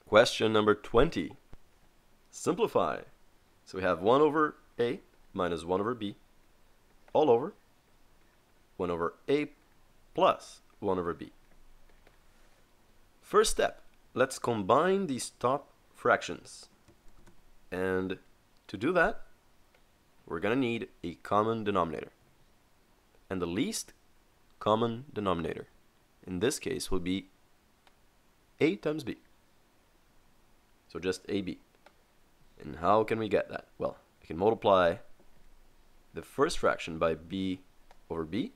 Question number 20. Simplify. So we have 1 over a minus 1 over b all over 1 over a plus 1 over b. First step, let's combine these top fractions. And to do that, we're going to need a common denominator. And the least common denominator in this case will be a times b. So just ab. And how can we get that? Well, I can multiply the first fraction by b over b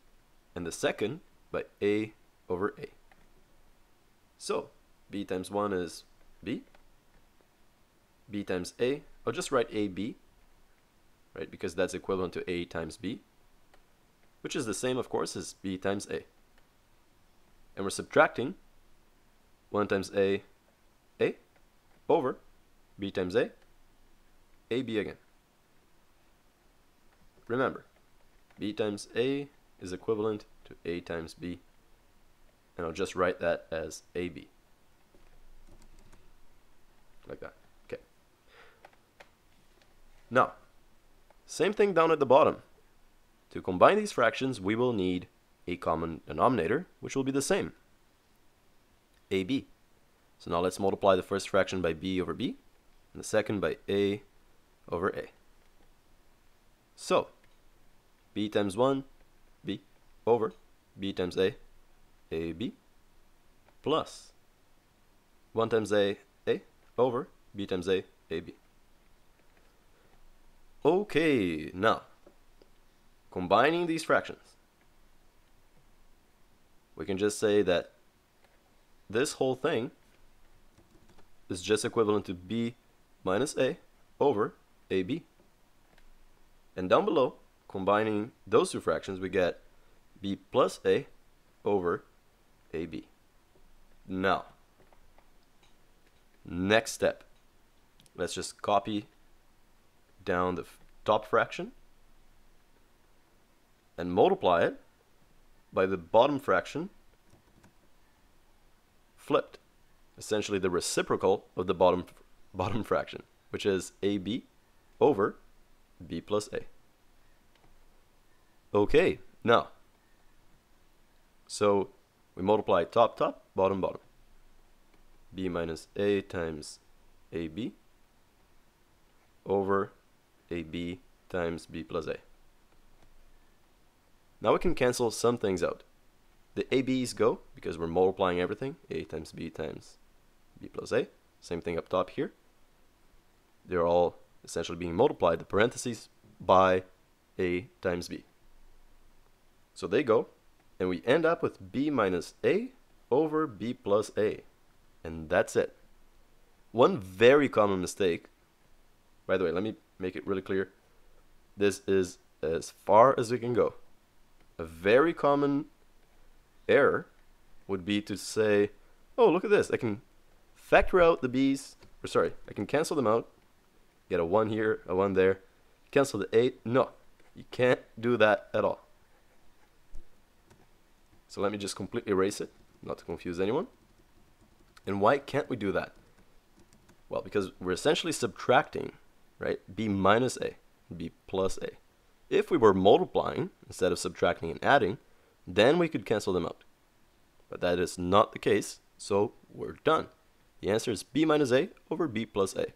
and the second by a over a. So b times 1 is b. B times a, I'll just write ab, right, because that's equivalent to a times b, which is the same, of course, as b times a. And we're subtracting 1 times a over b times a, ab again. Remember, b times a is equivalent to a times b, and I'll just write that as ab. Like that. Okay. Now, same thing down at the bottom. To combine these fractions, we will need a common denominator, which will be the same, ab. So now let's multiply the first fraction by b over b, and the second by a over a. So, b times 1, b, over b times a, ab, plus 1 times a, over b times a, ab. Okay, now, combining these fractions, we can just say that this whole thing is just equivalent to b minus a over ab. And down below, combining those two fractions, we get b plus a over ab. Now, next step, let's just copy down the top fraction and multiply it by the bottom fraction flipped, essentially the reciprocal of the bottom fraction, which is ab over b plus a. Okay, now, so we multiply top, bottom, bottom. B minus a times ab over ab times b plus a. Now we can cancel some things out. The ab's go because we're multiplying everything, a times b plus a. Same thing up top here. They're all essentially being multiplied, the parentheses, by a times b. So they go, and we end up with b minus a over b plus a. And that's it. One very common mistake, by the way, let me make it really clear. This is as far as we can go. A very common error would be to say, oh, look at this. I can factor out the b's, or sorry, I can cancel them out. Get a 1 here, a 1 there. Cancel the 8. No, you can't do that at all. So let me just completely erase it, not to confuse anyone. And why can't we do that? Well, because we're essentially subtracting, right, b minus a, b plus a. If we were multiplying instead of subtracting and adding, then we could cancel them out. But that is not the case, so we're done. The answer is b minus a over b plus a.